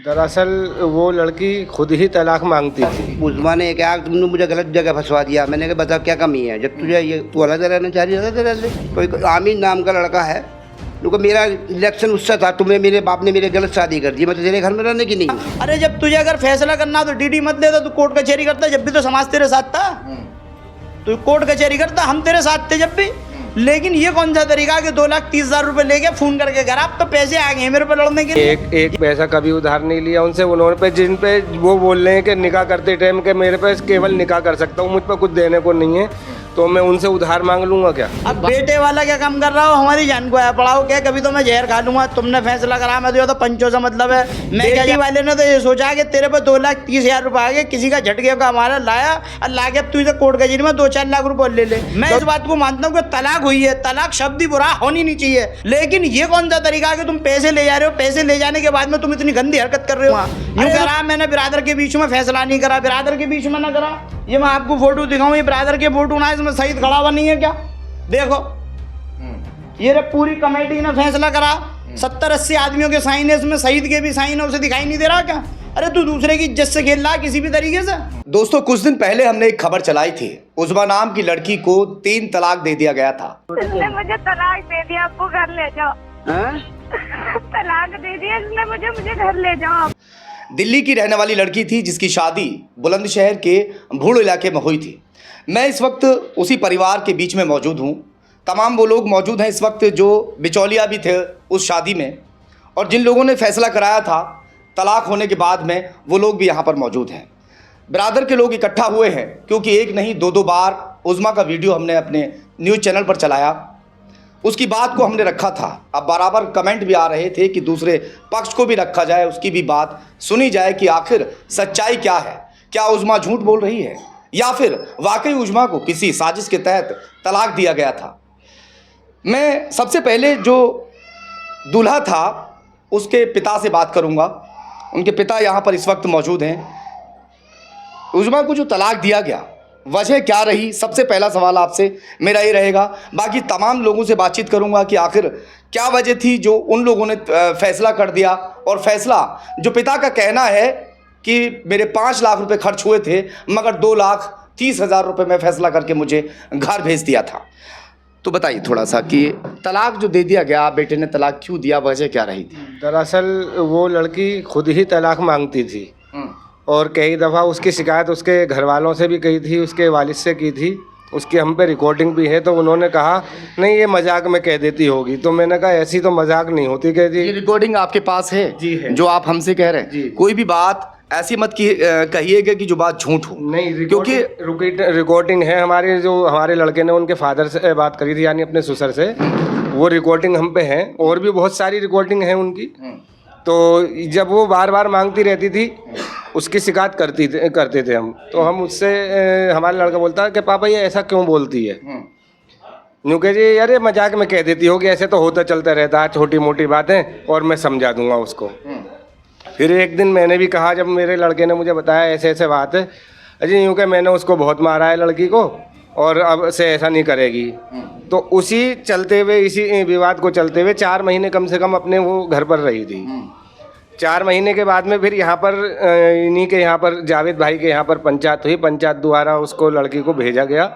दरअसल वो लड़की खुद ही तलाक मांगती थी। उस्मा ने कहा तुमने मुझे गलत जगह फंसवा दिया। मैंने कहा बता क्या कमी है, जब तुझे ये तू अलग रहना चाह रही है अलग रह ले। कोई आमिर नाम का लड़का है, क्योंकि मेरा इलेक्शन उससे था, तुम्हें मेरे बाप ने मेरे गलत शादी कर दी, मैं तो तेरे घर में रहने की नहीं। अरे जब तुझे अगर फैसला करना तो डीडी मत लेता, तू कोर्ट कचहरी करता। जब भी तो समाज तेरे साथ था, तो कोर्ट कचहरी करता, हम तेरे साथ थे जब भी। लेकिन ये कौन सा तरीका कि 2,30,000 रुपए लेके फोन करके घर, आप तो पैसे आ गए मेरे पे लड़ने के लिए। एक पैसा कभी उधार नहीं लिया उनसे। उन्होंने पे जिन पे वो बोल रहे हैं कि निकाह करते टाइम के मेरे पे केवल निकाह कर सकता हूँ, मुझ पर कुछ देने को नहीं है, तो मैं उनसे उधार मांग लूंगा क्या? अब बेटे वाला क्या काम कर रहा हो, हमारी जान को आया पड़ाओ क्या? कभी तो मैं जहर खा लूंगा, तुमने फैसला करा, मैं तो पंचों से मतलब है। मैं बेटे वाले ने तो ये सोचा कि तेरे पे 2,30,000 रुपए आ गए, किसी का झटके का हमारा लाया और लाके अब तू इसे कोर्ट कचहरी में 2-4 लाख रुपए ले ले। मैं इस बात को मानता हूँ कि तलाक हुई है, तलाक शब्द ही बुरा होनी नहीं चाहिए, लेकिन ये कौन सा तरीका है कि तुम पैसे ले जा रहे हो, पैसे ले जाने के बाद में तुम इतनी गंदी हरकत कर रहे हो। यूँ करा मैंने बिरादर के बीच में फैसला नहीं करा, बिरादर के बीच में ना करा। ये मैं आपको फोटो दिखाऊं, ये ब्रदर के फोटो ना, इसमें शहीद खड़ा हुआ नहीं है क्या? देखो ये रे पूरी कमेटी ने फैसला करा, 70-80 आदमियों के साइन है, इसमें शहीद के भी साइन है, उसे दिखाई नहीं दे रहा क्या? अरे तू दूसरे की इज्जत से खेल रहा है किसी भी तरीके से। दोस्तों कुछ दिन पहले हमने एक खबर चलाई थी, उज़्मा नाम की लड़की को 3 तलाक दे दिया गया था। उसने मुझे तलाक दे दिया, आपको घर ले जाओ। तलाक दे दिया इसने मुझे घर ले जाओ। दिल्ली की रहने वाली लड़की थी जिसकी शादी बुलंदशहर के भूड़ इलाके में हुई थी। मैं इस वक्त उसी परिवार के बीच में मौजूद हूँ। तमाम वो लोग मौजूद हैं इस वक्त जो बिचौलिया भी थे उस शादी में, और जिन लोगों ने फैसला कराया था तलाक होने के बाद में, वो लोग भी यहाँ पर मौजूद हैं। बिरादर के लोग इकट्ठा हुए हैं क्योंकि एक नहीं 2-2 बार उज़्मा का वीडियो हमने अपने न्यूज़ चैनल पर चलाया, उसकी बात को हमने रखा था। अब बराबर कमेंट भी आ रहे थे कि दूसरे पक्ष को भी रखा जाए, उसकी भी बात सुनी जाए कि आखिर सच्चाई क्या है, क्या उज़्मा झूठ बोल रही है या फिर वाकई उज़्मा को किसी साजिश के तहत तलाक दिया गया था। मैं सबसे पहले जो दूल्हा था उसके पिता से बात करूंगा। उनके पिता यहाँ पर इस वक्त मौजूद हैं। उज़्मा को जो तलाक दिया गया वजह क्या रही, सबसे पहला सवाल आपसे मेरा ये रहेगा। बाकी तमाम लोगों से बातचीत करूंगा कि आखिर क्या वजह थी जो उन लोगों ने फैसला कर दिया, और फैसला जो पिता का कहना है कि मेरे 5 लाख रुपए खर्च हुए थे मगर 2,30,000 रुपए में फैसला करके मुझे घर भेज दिया था। तो बताइए थोड़ा सा कि तलाक जो दे दिया गया, बेटे ने तलाक क्यों दिया, वजह क्या रही थी? दरअसल वो लड़की खुद ही तलाक मांगती थी और कई दफ़ा उसकी शिकायत उसके घर वालों से भी की थी, उसके वालिद से की थी, उसकी हम पे रिकॉर्डिंग भी है। तो उन्होंने कहा नहीं ये मजाक में कह देती होगी, तो मैंने कहा ऐसी तो मजाक नहीं होती। कह जी ये रिकॉर्डिंग आपके पास है? जी है। जो आप हमसे कह रहे हैं जी। कोई भी बात ऐसी मत कहिएगा कि जो बात झूठ हो। नहीं, क्योंकि रिकॉर्डिंग है हमारे, जो हमारे लड़के ने उनके फादर से बात करी थी, यानी अपने ससुर से, वो रिकॉर्डिंग हम पे है, और भी बहुत सारी रिकॉर्डिंग है उनकी। तो जब वो बार बार मांगती रहती थी, उसकी शिकायत करते थे हम, तो हम उससे हमारा लड़का बोलता है कि पापा ये ऐसा क्यों बोलती है? यूँ कह जी यार ये मजाक में कह देती होगी, ऐसे तो होता चलता रहता है, छोटी मोटी बातें, और मैं समझा दूंगा उसको। फिर एक दिन मैंने भी कहा, जब मेरे लड़के ने मुझे बताया ऐसे ऐसे बात है, अजी यूँ कि मैंने उसको बहुत मारा है लड़की को, और अब से ऐसा नहीं करेगी। तो उसी चलते हुए, इसी विवाद को चलते हुए 4 महीने कम से कम अपने वो घर पर रही थी। 4 महीने के बाद में फिर यहाँ पर इन्हीं के यहाँ पर जावेद भाई के यहाँ पर पंचायत हुई। पंचायत द्वारा उसको लड़की को भेजा गया,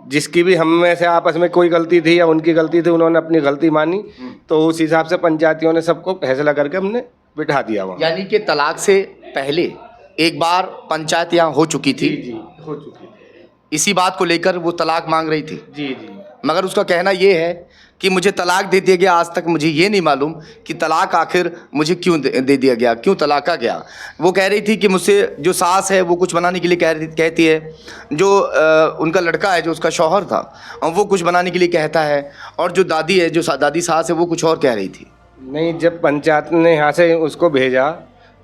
जिसकी भी हम में से आपस में कोई गलती थी या उनकी गलती थी, उन्होंने अपनी गलती मानी, तो उस हिसाब से पंचायतियों ने सबको फैसला करके हमने बिठा दिया वहाँ। यानी कि तलाक से पहले एक बार पंचायत यहाँ हो चुकी थी। जी हो चुकी थी। इसी बात को लेकर वो तलाक मांग रही थी। जी जी। मगर उसका कहना ये है कि मुझे तलाक दे दिया गया, आज तक मुझे ये नहीं मालूम कि तलाक आखिर मुझे क्यों दे दिया गया, क्यों तलाका गया। वो कह रही थी कि मुझसे जो सास है वो कुछ बनाने के लिए कहती है, जो उनका लड़का है जो उसका शौहर था वो कुछ बनाने के लिए कहता है, और जो दादी है, जो दादी सास है, वो कुछ और कह रही थी। नहीं, जब पंचायत ने यहाँ से उसको भेजा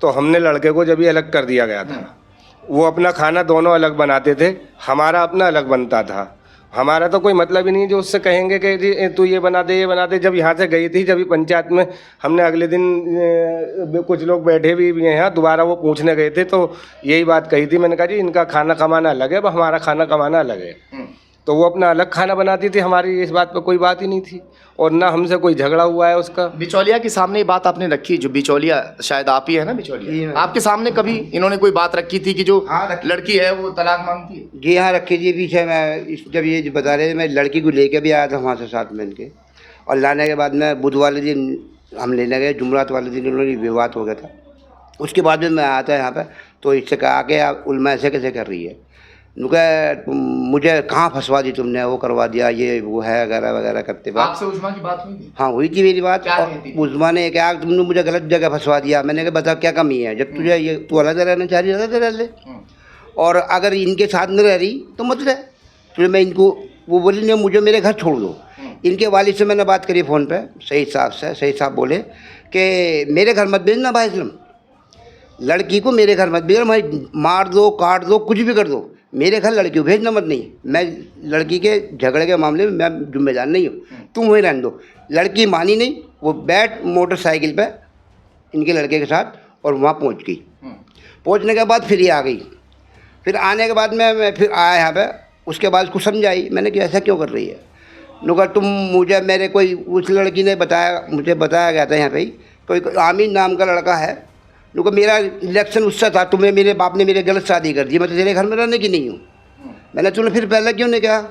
तो हमने लड़के को जब ही अलग कर दिया गया था। वो अपना खाना दोनों अलग बनाते थे, हमारा अपना अलग बनता था। हमारा तो कोई मतलब ही नहीं जो उससे कहेंगे कि जी तू ये बना दे, ये बना दे। जब यहाँ से गई थी, जब पंचायत में हमने अगले दिन कुछ लोग बैठे भी हैं यहाँ, दोबारा वो पूछने गए थे तो यही बात कही थी। मैंने कहा जी इनका खाना कमाना अलग है, अब हमारा खाना कमाना अलग है। तो वो अपना अलग खाना बनाती थी, हमारी इस बात पर कोई बात ही नहीं थी, और ना हमसे कोई झगड़ा हुआ है उसका। बिचौलिया के सामने ये बात आपने रखी, जो बिचौलिया शायद आप ही है ना बिचौलिया, आपके सामने कभी इन्होंने कोई बात रखी थी कि जो लड़की है वो तलाक मांगती है? जी हाँ रखी थी पीछे। मैं जब ये बता रहे थे, मैं लड़की को लेके भी आया था वहाँ से साथ में इनके, और लाने के बाद में बुध वाले दिन हम लेने गए, जुमरात वाले दिन उन्होंने विवाद हो गया था। उसके बाद में मैं आया था यहाँ पे, तो इससे कहा कि आप उल्मा ऐसे कैसे कर रही है, उनका मुझे कहाँ फंसवा दी तुमने, वो करवा दिया, ये वो है वगैरह वगैरह करते बात। आपसे उस्मा की बात हुई थी? हाँ हुई थी मेरी बात। क्या कहती थी? उस्मा ने कहा तुमने मुझे गलत जगह फंसवा दिया। मैंने कहा बता क्या कमी है, जब तुझे ये तू अलग रहना चाह रही है अलग रह ले, और अगर इनके साथ में रह रही तो मत रह। तो मैं इनको वो बोली नहीं, मुझे मेरे घर छोड़ दो। इनके वालिद से मैंने बात करी फ़ोन पे, सही साहब से। सही साहब बोले कि मेरे घर मत भेजना भाई इस्लाम, लड़की को मेरे घर मत भेजना, भाई मार दो काट दो कुछ भी कर दो, मेरे घर लड़की को भेजना मत। नहीं, मैं लड़की के झगड़े के मामले में मैं जिम्मेदार नहीं हूँ, तुम वहीं रहने दो। लड़की मानी नहीं, वो बैठ मोटरसाइकिल पे इनके लड़के के साथ और वहाँ पहुँच गई। पहुँचने के बाद फिर ये आ गई। फिर आने के बाद मैं फिर आया यहाँ पे, उसके बाद उसको समझाई मैंने कि ऐसा क्यों कर रही है। नुका तुम मुझे मेरे कोई उस लड़की ने बताया, मुझे बताया गया था यहाँ पे ही कोई आमीन नाम का लड़का है, नुका मेरा इलेक्शन उससे था, तुम्हें मेरे बाप ने मेरे गलत शादी कर दी, मैं तो तेरे घर में रहने की नहीं हूँ। मैंने तुमने फिर पहले क्यों नहीं कहा,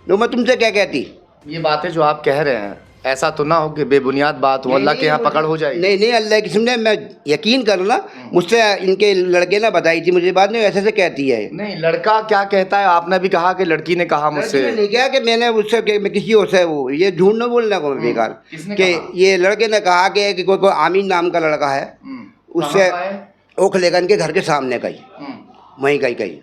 नो मैं तुमसे क्या कहती। ये बातें जो आप कह रहे हैं ऐसा तो ना हो कि बेबुनियाद बात हो, अल्लाह के यहाँ पकड़ हो जाएगी? नहीं नहीं, अल्लाह की सुनने मैं यकीन करो ना, मुझसे इनके लड़के ने बताई थी मुझे बाद में, ऐसे से कहती है। नहीं, लड़का क्या कहता है? आपने भी कहा कि लड़की ने कहा मुझसे। नहीं कहा कि मैंने उससे कि मैं किसी और से, वो ये झूठ न बोलना को बेकार, कि ये लड़के ने कहा कि कोई आमीन नाम का लड़का है, उससे ओखलेगन के घर के सामने कही, वहीं कही।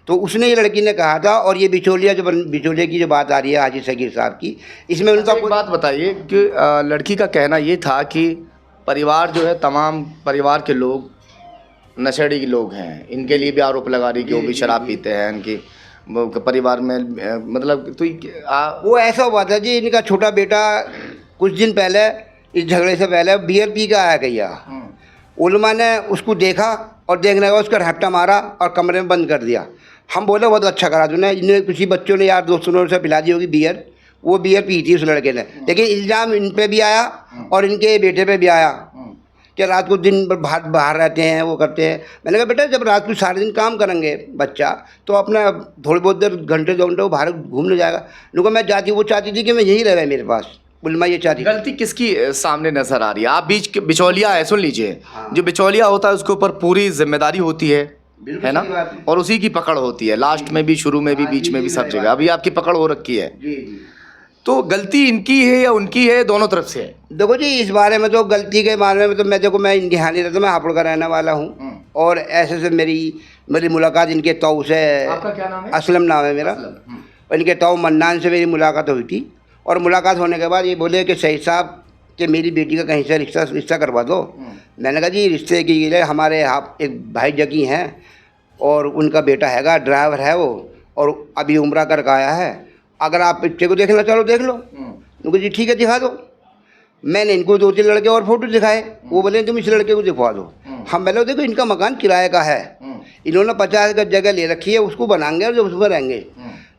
तो उसने ये लड़की ने कहा था। और ये बिचौलिया जो बिचौलिया की जो बात आ रही है हाजी सगीर साहब की, इसमें उनका एक बात बताइए कि लड़की का कहना ये था कि परिवार जो है, तमाम परिवार के लोग नशेड़ी लोग हैं, इनके लिए भी आरोप लगा रही कि वो भी शराब पीते हैं, इनकी परिवार में मतलब तो वो ऐसा हुआ था जी, इनका छोटा बेटा कुछ दिन पहले इस झगड़े से पहले बियर पी का आया गया, उलमा ने उसको देखा और देखने के बाद उसका हट्टा मारा और कमरे में बंद कर दिया। हम बोले बहुत अच्छा करा तूने, इन्हें किसी बच्चों ने यार दोस्तों ने उसे पिला दी होगी बियर, वो बियर पी थी उस लड़के ने। लेकिन इल्ज़ाम इन पे भी आया और इनके बेटे पे भी आया कि रात को दिन भर बाहर रहते हैं, वो करते हैं। मैंने कहा बेटा जब रात को सारे दिन काम करेंगे बच्चा, तो अपना थोड़ी बहुत देर घंटे 2 घंटे वो बाहर घूमने जाएगा। उनको मैं चाहती, वो चाहती थी कि मैं यहीं रह रहा मेरे पास, बुलमा ये चाहती। गलती किसकी सामने नजर आ रही है? आप बिचौलिया है, सुन लीजिए, जो बिचौलिया होता है उसके ऊपर पूरी जिम्मेदारी होती है ना, और उसी की पकड़ होती है, लास्ट में भी, शुरू में भी, बीच में भी, सब जगह। अभी आपकी पकड़ हो रखी है, तो गलती इनकी है या उनकी है? दोनों तरफ से है। देखो जी, इस बारे में तो गलती के बारे में तो मैं देखो, मैं इनकी हानि रहता, मैं हापुड़ का रहने वाला हूँ, और ऐसे से मेरी मुलाकात इनके ताऊ से। आपका क्या नाम है? असलम नाम है मेरा। इनके ताऊ मन्नान से मेरी मुलाकात हुई थी, और मुलाकात होने के बाद ये बोले कि सही साहब कि मेरी बेटी का कहीं से रिश्ता करवा दो। मैंने कहा जी रिश्ते की लिए हमारे आप एक भाई जगी हैं, और उनका बेटा हैगा, ड्राइवर है वो, और अभी उम्रा करके आया है, अगर आप पिक्चर को देखना चाहो देख लो। उनको जी ठीक है दिखा दो। मैंने इनको 2-3 लड़के और फोटो दिखाए, वो बोले तुम इस लड़के को दिखवा दो। हम बोले देखो इनका मकान किराए का है, इन्होंने 50 गज जगह ले रखी है, उसको बनाएंगे और जब उसमें रहेंगे।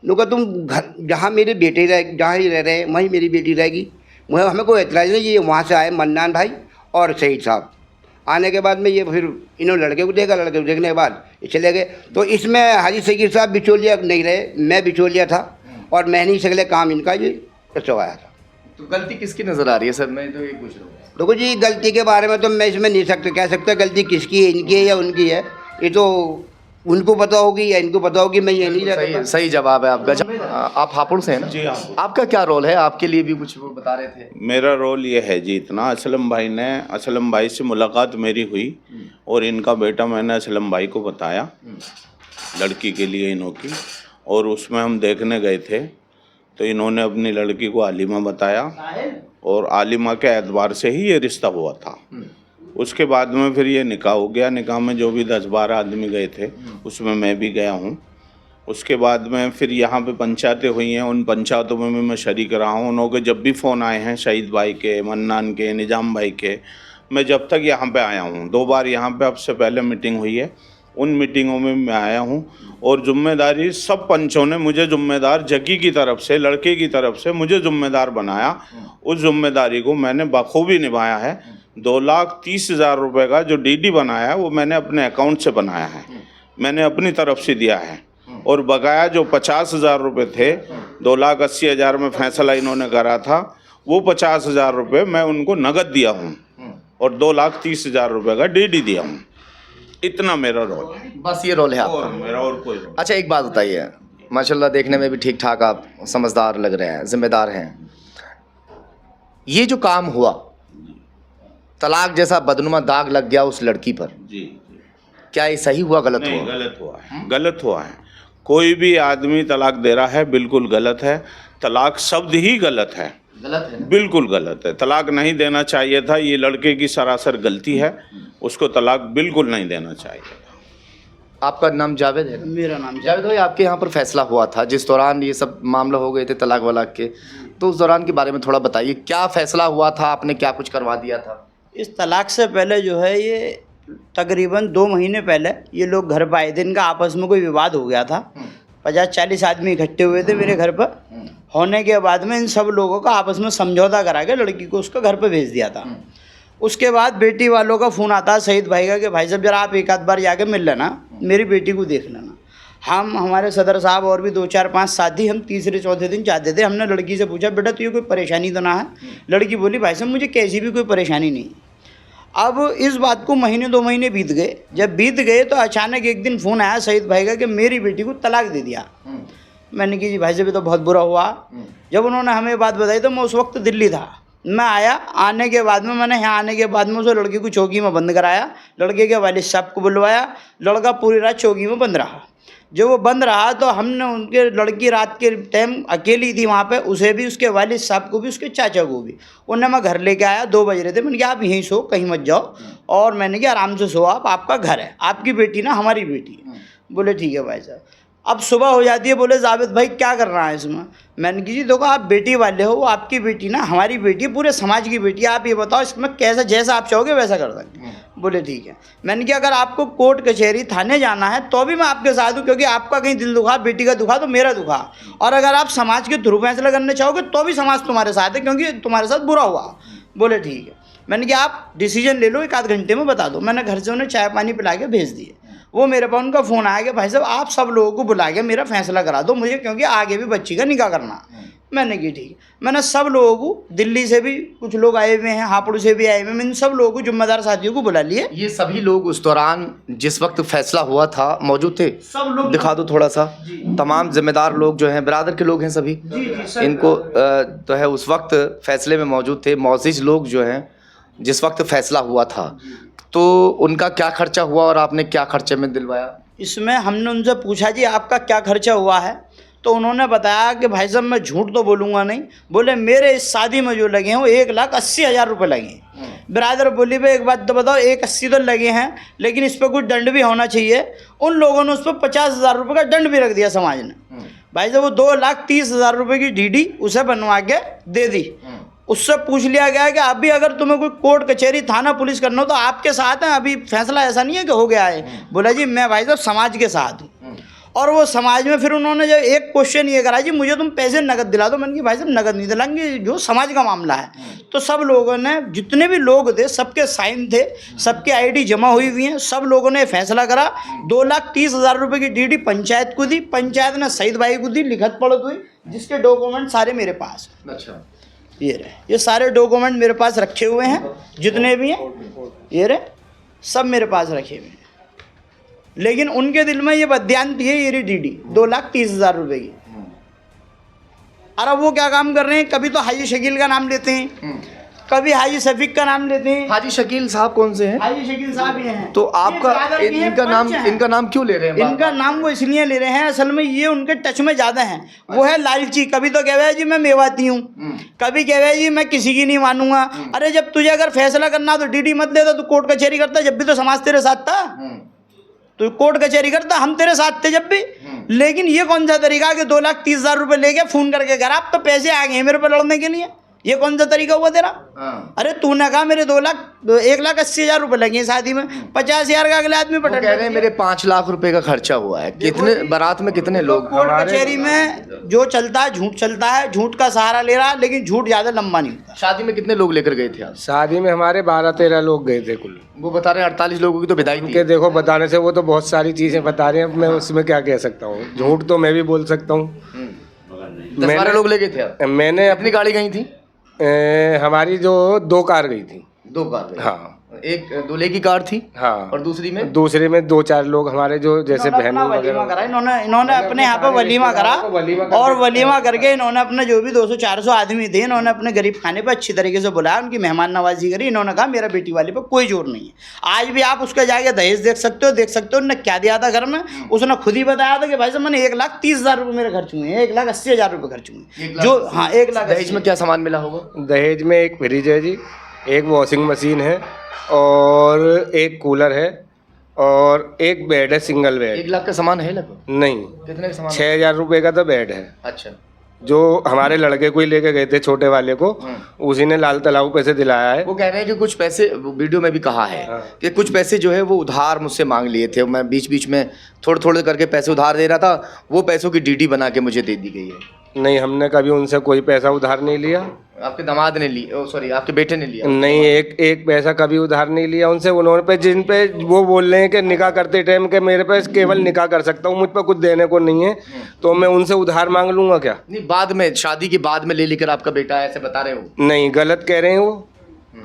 उनका तुम घर जहाँ मेरी बेटी रह, जहाँ ही रह रहे वहीं मेरी बेटी रहेगी, मुझे हमें कोई एतराज़ नहीं। ये वहाँ से आए मन्नान भाई और शहीद साहब, आने के बाद में ये फिर इन्होंने लड़के को देखा, लड़के को देखने के बाद ये चले गए। तो इसमें हाजी सगीर साहब बिचौलिया नहीं रहे, मैं बिचौलिया था, और मैं नहीं सकले काम इनका ये करवाया था। तो गलती किसकी नजर आ रही है सर? मैं तो ये पूछ रहा हूँ। देखो जी गलती के बारे में तो मैं इसमें नहीं कह सकता गलती किसकी है, इनकी है या उनकी है, ये तो उनको पता होगी या इनको पता होगी, मैं ये नहीं जानता। सही जवाब है आपका। आप हापुड़ से हैं ना? जी हाँ। आपका क्या रोल है? आपके लिए भी कुछ वो बता रहे थे। मेरा रोल ये है जी, इतना असलम भाई से मुलाकात मेरी हुई, और इनका बेटा मैंने असलम भाई को बताया लड़की के लिए इन्हों की, और उसमें हम देखने गए थे, तो इन्होंने अपनी लड़की को आलिमा बताया, और आलिमा के एतबार से ही ये रिश्ता हुआ था। उसके बाद में फिर ये निकाह हो गया। निकाह में जो भी 10-12 आदमी गए थे उसमें मैं भी गया हूँ। उसके बाद में फिर यहाँ पे पंचायतें हुई हैं, उन पंचायतों में भी मैं शरीक रहा हूँ। उन्होंने जब भी फ़ोन आए हैं शहीद भाई के, मन्नान के, निजाम भाई के, मैं जब तक यहाँ पे आया हूँ, 2 बार यहाँ पे आपसे पहले मीटिंग हुई है, उन मीटिंगों में मैं आया हूँ और जिम्मेदारी सब पंचों ने मुझे जिम्मेदार जकी की तरफ से, लड़के की तरफ से मुझे जिम्मेदार बनाया। उस जिम्मेदारी को मैंने बखूबी निभाया है। 2,30,000 रुपये का जो डीडी बनाया है वो मैंने अपने अकाउंट से बनाया है, मैंने अपनी तरफ से दिया है। और बकाया जो 50,000 रुपये थे, 2,80,000 में फैसला इन्होंने करा था, वो 50,000 रुपये मैं उनको नगद दिया हूँ और 2,30,000 रुपये का डीडी दिया हूँ। इतना मेरा रोल है, बस ये रोल है आपका। मेरा और कोई रोल। अच्छा, एक बात बताइए, माशाल्लाह देखने में भी ठीक ठाक आप समझदार लग रहे हैं, जिम्मेदार हैं। ये जो काम हुआ, तलाक जैसा बदनुमा दाग लग गया उस लड़की पर, जी, क्या ये सही हुआ, गलत नहीं, हुआ? गलत हुआ है, गलत हुआ है। कोई भी आदमी तलाक दे रहा है बिल्कुल गलत है। तलाक शब्द ही गलत है, गलत है ना? बिल्कुल गलत है। तलाक नहीं देना चाहिए था, ये लड़के की सरासर गलती है, उसको तलाक बिल्कुल नहीं देना चाहिए था। आपका नाम जावेद है? मेरा नाम जावेद भाई, आपके यहाँ पर फैसला हुआ था जिस दौरान ये सब मामला हो गए थे तलाक वलाक के, तो उस दौरान के बारे में थोड़ा बताइए, क्या फैसला हुआ था, आपने क्या कुछ करवा दिया था? इस तलाक से पहले जो है ये तकरीबन 2 महीने पहले ये लोग घर पर आए थे। इनका आपस में कोई विवाद हो गया था। 50-40 आदमी इकट्ठे हुए थे मेरे घर पर। होने के बाद में इन सब लोगों का आपस में समझौता करा के लड़की को उसका घर पर भेज दिया था। उसके बाद बेटी वालों का फ़ोन आता है सईद भाई का कि भाई साहब जरा आप एक आध बार जाके मिल लेना, मेरी बेटी को देख लेना। हम हमारे सदर साहब और भी 2-4-5 साथी, हम तीसरे चौथे दिन चाहते थे। हमने लड़की से पूछा बेटा तुझे कोई परेशानी तो ना है? लड़की बोली भाई साहब मुझे कैसी भी कोई परेशानी नहीं। अब इस बात को महीने 2 महीने बीत गए। जब बीत गए तो अचानक एक दिन फ़ोन आया सईद भाई का कि मेरी बेटी को तलाक दे दिया। मैंने कहा जी भाई साहब ये तो बहुत बुरा हुआ। जब उन्होंने हमें बात बताई तो मैं उस वक्त दिल्ली था। मैं आया, आने के बाद में मैंने यहाँ आने के बाद में उस लड़की को चौकी में बंद कराया, लड़के के वालिद साहब को बुलवाया। लड़का पूरी रात चौकी में बंद रहा। जब वो बंद रहा तो हमने उनके, लड़की रात के टाइम अकेली थी वहाँ पे, उसे भी, उसके वालिद साहब को भी, उसके चाचा को भी, उन्हें मैं घर लेके आया। 2 बज रहे थे। मैंने कहा आप यहीं सो, कहीं मत जाओ। और मैंने कहा आराम से सो, आप, आपका घर है, आपकी बेटी ना हमारी बेटी है। बोले ठीक है भाई साहब। अब सुबह हो जाती है, बोले जावेद भाई क्या कर रहा है इसमें? मैंने कहा जी देखो आप बेटी वाले हो, वो आपकी बेटी ना हमारी बेटी है, पूरे समाज की बेटी है, आप ये बताओ इसमें कैसा, जैसा आप चाहोगे वैसा कर देंगे। बोले ठीक है। मैंने कहा अगर आपको कोर्ट कचहरी थाने जाना है तो भी मैं आपके साथ हूँ, क्योंकि आपका कहीं दिल दुखा, बेटी का दुखा तो मेरा दुखा। और अगर आप समाज के थ्रू फैसला करना चाहोगे तो भी समाज तुम्हारे साथ है, क्योंकि तुम्हारे साथ बुरा हुआ। बोले ठीक है। मैंने कहा आप डिसीजन ले लो, 1 आध घंटे में बता दो। मैंने घर से उन्हें चाय पानी पिला के भेज दिए। वो मेरे पास उनका फ़ोन आया कि भाई साहब आप सब लोगों को बुला के मेरा फैसला करा दो मुझे, क्योंकि आगे भी बच्ची का निकाह करना। मैंने की ठीक है। मैंने सब लोगों को, दिल्ली से भी कुछ लोग आए हुए हैं, हापुड़ से भी आए हुए हैं, मैंने सब लोगों को, जिम्मेदार साथियों को बुला लिए। ये सभी लोग उस दौरान जिस वक्त फैसला हुआ था मौजूद थे? सब लोग दिखा दो थोड़ा सा। तमाम जिम्मेदार लोग जो हैं, बिरादर के लोग हैं सभी, इनको तो है उस वक्त फैसले में मौजूद थे। मौजिज लोग जो हैं, जिस वक्त फैसला हुआ था तो उनका क्या खर्चा हुआ और आपने क्या खर्चे में दिलवाया? इसमें हमने उनसे पूछा जी आपका क्या खर्चा हुआ है, तो उन्होंने बताया कि भाई साहब मैं झूठ तो बोलूँगा नहीं। बोले मेरे इस शादी में जो लगे हैं वो 1,80,000 रुपये लगे। ब्रादर बोली भाई एक बात तो बताओ, 1,80 तो लगे हैं, लेकिन इस पर कुछ दंड भी होना चाहिए। उन लोगों ने उस पर 50,000 रुपये का दंड भी रख दिया समाज ने। भाई साहब वो 2,30,000 रुपये की डीडी उसे बनवा के दे दी। उससे पूछ लिया गया कि अभी अगर तुम्हें कोई कोर्ट कचहरी थाना पुलिस करना हो तो आपके साथ हैं, अभी फैसला ऐसा नहीं है कि हो गया है। बोला जी मैं भाई साहब समाज के साथ हूँ। और वो समाज में फिर उन्होंने जब एक क्वेश्चन ये करा जी मुझे तुम पैसे नगद दिला दो। मैंने कहा भाई साहब नगद नहीं दिलाएंगे, जो समाज का मामला है। तो सब लोगों ने, जितने भी लोग थे सबके साइन थे, सबके आईडी जमा हुई हुई हैं, सब लोगों ने फैसला करा। 2,30,000 रुपये की डीडी पंचायत को दी, पंचायत ने सईद भाई को दी, लिखत पढ़त हुई, जिसके डॉक्यूमेंट सारे मेरे पास। अच्छा, ये रहे, ये सारे डॉक्यूमेंट मेरे पास रखे हुए हैं, जितने भी हैं ये रहे, सब मेरे पास रखे हुए हैं। लेकिन उनके दिल में ये बदयांती है, ये रही डीडी 2,30,000 रुपये की। अरे वो क्या काम कर रहे हैं, कभी तो हाजी शकील का नाम लेते हैं, कभी हाजी शफीक का नाम लेते हैं। हाजी शकील साहब कौन से हैं? हाजी शकील साहब ये हैं। तो आपका इनका नाम क्यों ले रहे हैं? इनका नाम वो इसलिए ले रहे हैं, असल में ये उनके टच में ज़्यादा हैं। वो है लालची। कभी तो कह रहा है जी मैं मेवाती हूँ, कभी कह रहा है जी मैं किसी की नहीं मानूंगा। अरे जब तुझे अगर फैसला करना तो डीडी मत लेता, तू कोर्ट कचहरी करता, जब भी तो समाज तेरे साथ था। तो कोर्ट कचहरी करता, हम तेरे साथ थे जब भी। लेकिन ये कौन सा तरीका कि 2,30,000 रुपये लेके फ़ोन करके घर, आप तो पैसे आ गए हैं मेरे पर लड़ने के लिए। ये कौन सा तरीका हुआ तेरा? हाँ। अरे तूने कहा मेरे 1,80,000 रुपए लगे शादी में, 50,000 का अगले आदमी वो पटक कह रहे हैं मेरे 5 लाख रुपए का खर्चा हुआ है। कितने बारात में कितने लोग? कोर्ट कचहरी में जो चलता है झूठ चलता है, झूठ का सहारा ले रहा, लेकिन झूठ ज्यादा लंबा नहीं होता। शादी में कितने लोग लेकर गए थे आप? शादी में हमारे 12-13 लोग गए थे कुल। वो बता रहे हैं 48 लोगों की तो विदाई थी। उनके देखो बताने से वो तो बहुत सारी चीजें बता रहे हैं, मैं उसमें क्या कह सकता हूँ, झूठ तो मैं भी बोल सकता हूँ। 10-12 लोग ले गए थे आप? मैंने अपनी गाड़ी गई थी? हमारी जो 2 कार गई थी। 2 कार गई। हाँ, एक दूल्हे की कार थी हाँ, और दूसरी में 2-4 लोग हमारे जो जैसे बहन वलीमा करा इन्होंने अपने यहाँ पे वलीमा करा, और वलीमा करके इन्होंने अपने जो भी 200-400 आदमी थे, इन्होंने अपने गरीब खाने पे अच्छी तरीके से बुलाया, उनकी मेहमान नवाजी करी। इन्होंने कहा मेरा बेटी वाले पे कोई जोर नहीं है। आज भी आप उसका जाके दहेज देख सकते हो उन्होंने क्या दिया था घर में। उसने खुद ही बताया था कि भाई साहब मैंने 1,30,000 रुपये मेरे खर्च हुए हैं, 1,80,000 रुपये खर्च हुए हैं। जो हाँ 1 लाख। दहेज में क्या सामान मिला होगा? दहेज में एक फ्रिज है जी, एक वॉशिंग मशीन है, और एक कूलर है, और एक बेड है, सिंगल बेड। 1 लाख का सामान है लगभग? नहीं, कितने का सामान? 6,000 रुपये का तो बेड है, अच्छा। जो हमारे लड़के को ही लेके गए थे, छोटे वाले को, उसी ने लाल तलाऊ पैसे दिलाया है। वो कह रहे हैं कि कुछ पैसे, वीडियो में भी कहा है कि कुछ पैसे जो है वो उधार मुझसे मांग लिए थे, मैं बीच बीच में थोड़े थोड़े करके पैसे उधार दे रहा था, वो पैसों की डीडी बना के मुझे दे दी गई है। नहीं, हमने कभी उनसे कोई पैसा उधार नहीं लिया। आपके दामाद ने लिया, सॉरी आपके बेटे ने लिया? नहीं, एक पैसा कभी उधार नहीं लिया उनसे। उन्होंने पे जिन पे वो बोल रहे हैं कि निकाह करते टाइम के मेरे पे केवल निकाह कर सकता हूँ, मुझ पर कुछ देने को नहीं है, तो मैं उनसे उधार मांग लूंगा क्या? नहीं, बाद में, शादी के बाद में ले लेकर आपका बेटा, ऐसे बता रहे हो? नहीं, गलत कह रहे हैं वो।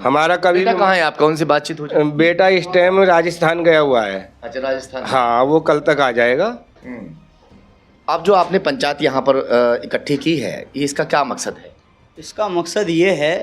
हमारा कभी बेटा कहाँ है आपका? उनसे बातचीत हो जाए? बेटा इस टाइम राजस्थान गया हुआ है। अच्छा, राजस्थान। हाँ, वो कल तक आ जाएगा। अब जो आपने पंचायत यहाँ पर इकट्ठी की है, ये इसका क्या मकसद है? इसका मकसद ये है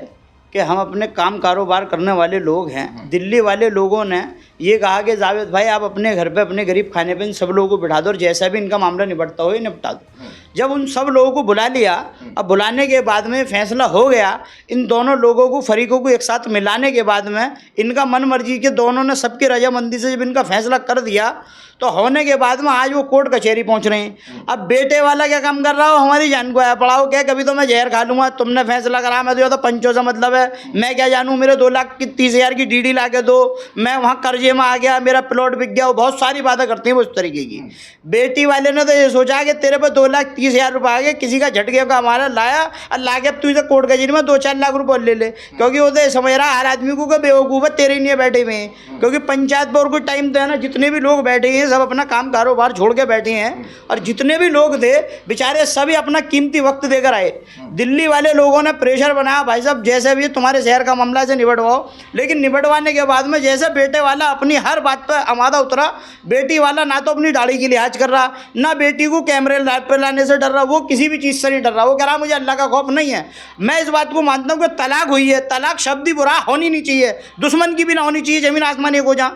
कि हम अपने काम कारोबार करने वाले लोग हैं। दिल्ली वाले लोगों ने ये कहा कि जावेद भाई आप अपने घर पे अपने गरीब खाने पे इन सब लोगों को बिठा दो, और जैसा भी इनका मामला निपटता हो ये निपटा दो। जब उन सब लोगों को बुला लिया, अब बुलाने के बाद में फैसला हो गया, इन दोनों लोगों को, फरीकों को एक साथ मिलाने के बाद में इनका मन मर्जी के दोनों ने सबकी रजामंदी से जब इनका फैसला कर दिया, तो होने के बाद में आज वो कोर्ट कचहरी पहुंच रहे हैं। अब बेटे वाला क्या काम कर रहा हो, हमारी जान को आया पड़ाओ क्या, कभी तो मैं जहर खा लूँगा, तुमने फैसला करा, मैं तो पंचों से मतलब है, मैं क्या जानूँ, मेरे 2,30,000 की डीडी ला के दो, मैं वहाँ कर्जे में आ गया, मेरा प्लॉट बिक गया, वो बहुत सारी बातें करती हैं वो उस तरीके की। बेटी वाले ने तो ये सोचा कि तेरे पे 2,30,000 रुपये आ गए, किसी का झटके का हमारा लाया, और ला के अब तू इसे कोर्ट कचहरी में 2-4 लाख रुपये ले ले, क्योंकि वो तो समझ रहा हर आदमी को बेवकूफ़ है, तेरे लिए बैठे हुए हैं। क्योंकि पंचायत पर और कोई टाइम तो है ना, जितने भी लोग बैठे हैं सब अपना काम कारोबार छोड़ के बैठे हैं, और जितने भी लोग थे बेचारे सभी अपना कीमती वक्त देकर आए। दिल्ली वाले लोगों ने प्रेशर बनाया, भाई साहब जैसे भी तुम्हारे शहर का मामला से निबटवाओ, लेकिन निबटवाने के बाद में जैसे बेटे वाला अपनी हर बात पर आमादा उतरा, बेटी वाला ना तो अपनी दाढ़ी की लिहाज कर रहा, ना बेटी को कैमरे पर लाने से डर रहा, वो किसी भी चीज़ से नहीं डर रहा। वो कह रहा मुझे अल्लाह का खौफ नहीं है। मैं इस बात को मानता हूँ कि तलाक हुई है, तलाक शब्द ही बुरा, होनी नहीं चाहिए, दुश्मन की भी ना होनी चाहिए, ज़मीन आसमान एक हो जा।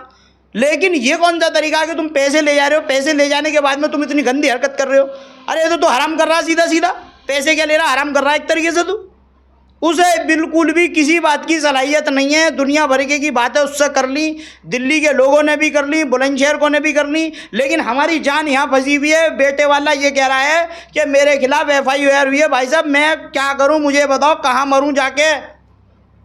लेकिन ये कौन सा तरीका है कि तुम पैसे ले जा रहे हो, पैसे ले जाने के बाद में तुम इतनी गंदी हरकत कर रहे हो। अरे ये तो हराम कर रहा है, सीधा सीधा पैसे क्या ले रहा, हराम कर रहा है एक तरीके से। तू उसे बिल्कुल भी किसी बात की सलाहियत नहीं है, दुनिया भर की बातें उससे कर ली, दिल्ली के लोगों ने भी कर ली, बुलंदशहर को ने भी कर ली, लेकिन हमारी जान यहाँ फंसी हुई है। बेटे वाला ये कह रहा है कि मेरे खिलाफ FIR हुई है। भाई साहब मैं क्या करूँ, मुझे बताओ, कहाँ मरूँ जाके।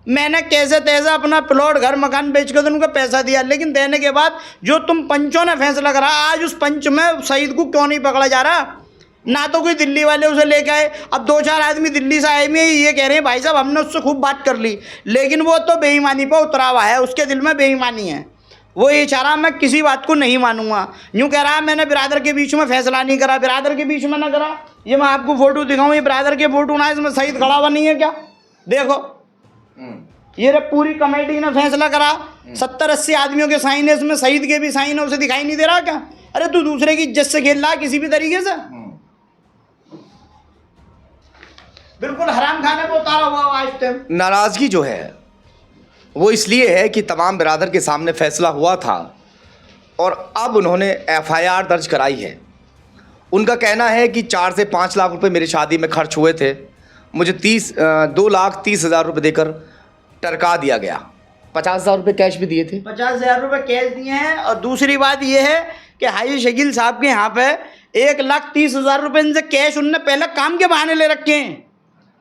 मैंने कैसे तैसे अपना प्लॉट घर मकान बेच कर उनको पैसा दिया, लेकिन देने के बाद जो तुम पंचों ने फैसला करा, आज उस पंच में सईद को क्यों नहीं पकड़ा जा रहा? ना तो कोई दिल्ली वाले उसे लेके आए। अब 2-4 आदमी दिल्ली से आए में ये कह रहे हैं भाई साहब हमने उससे खूब बात कर ली, लेकिन वो तो बेईमानी पर उतरा हुआ है, उसके दिल में बेईमानी है। वो ये चाह रहा मैं किसी बात को नहीं मानूंगा, यूँ कह रहा मैंने बिरादर के बीच में फैसला नहीं करा, बिरादर के बीच में ना करा। ये मैं आपको फोटो दिखाऊँ, ये बिरादर के फोटो ना, इसमें सईद खड़ा हुआ नहीं है क्या? देखो ये रे पूरी कमेटी ने फैसला करा, 70-80 आदमियों के साइन है, इसमें सईद के भी साइन है, उसे दिखाई नहीं दे रहा क्या? अरे तू दूसरे की इज्जत से खेल रहा किसी भी तरीके से, बिल्कुल हराम खाने को उतारा हुआ आज तक। नाराजगी जो है वो इसलिए है कि तमाम बिरादर के सामने फैसला हुआ था और अब उन्होंने FIR दर्ज कराई है। उनका कहना है कि 4 से 5 लाख रुपए मेरी शादी में खर्च हुए थे, मुझे 2,30,000 रुपये देकर टरका दिया गया। 50,000 रुपये कैश भी दिए थे, 50,000 रुपये कैश दिए हैं। और दूसरी बात यह है कि हाजी शकील साहब के यहाँ पे 1,30,000 रुपये इनसे कैश उनने पहले काम के बहाने ले रखे हैं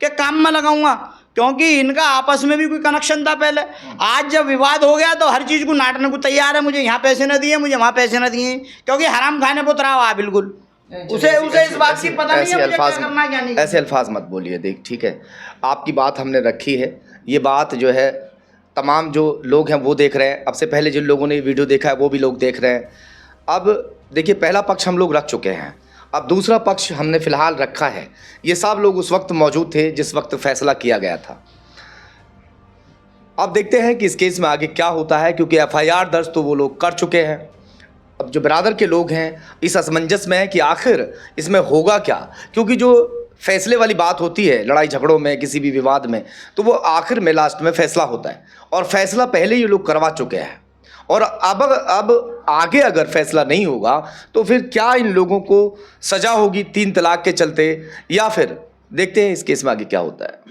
कि काम में लगाऊंगा। क्योंकि इनका आपस में भी कोई कनेक्शन था पहले। आज जब विवाद हो गया तो हर चीज़ को नाटने को तैयार है, मुझे यहाँ पैसे न दिए, मुझे वहाँ पैसे न दिए, क्योंकि हराम खाने पर उतरा हुआ है बिल्कुल। उसे इस बात की पता नहीं है मुझे क्या करना है क्या नहीं। ऐसे अल्फाज मत बोलिए। देख ठीक है, आपकी बात हमने रखी है, ये बात जो है तमाम जो लोग हैं वो देख रहे हैं, अब से पहले जिन लोगों ने वीडियो देखा है वो भी लोग देख रहे हैं। अब देखिए, पहला पक्ष हम लोग रख चुके हैं, अब दूसरा पक्ष हमने फ़िलहाल रखा है। ये सब लोग उस वक्त मौजूद थे जिस वक्त फ़ैसला किया गया था। अब देखते हैं कि इस केस में आगे क्या होता है, क्योंकि एफआईआर दर्ज तो वो लोग कर चुके हैं। अब जो बिरादर के लोग हैं इस असमंजस में है कि आखिर इसमें होगा क्या, क्योंकि जो फैसले वाली बात होती है लड़ाई झगड़ों में, किसी भी विवाद में, तो वो आखिर में लास्ट में फ़ैसला होता है, और फैसला पहले ये लोग करवा चुके हैं। और अब आगे अगर फैसला नहीं होगा तो फिर क्या इन लोगों को सज़ा होगी 3 तलाक के चलते, या फिर देखते हैं इस केस में आगे क्या होता है।